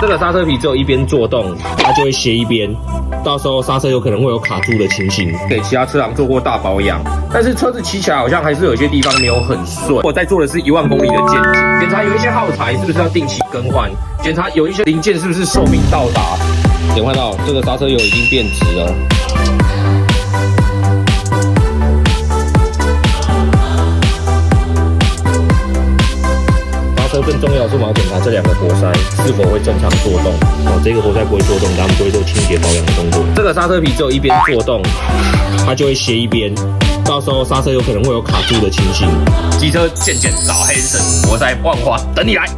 这个刹车皮只有一边做动，它就会斜一边，到时候刹车有可能会有卡住的情形。给其他车行做过大保养，但是车子骑起来好像还是有些地方没有很顺。我在做的是1万公里的健检，检查有一些耗材是不是要定期更换，检查有一些零件是不是寿命到达。有看到这个刹车油已经变直了。刹车更重要的是我们要检查这2个活塞是否会正常作动。这个活塞不会作动，咱们就会做清洁保养的动作。这个刹车皮只有一边作动，它就会斜一边，到时候刹车有可能会有卡住的情形。机车健检找黑神，我在万华等你来。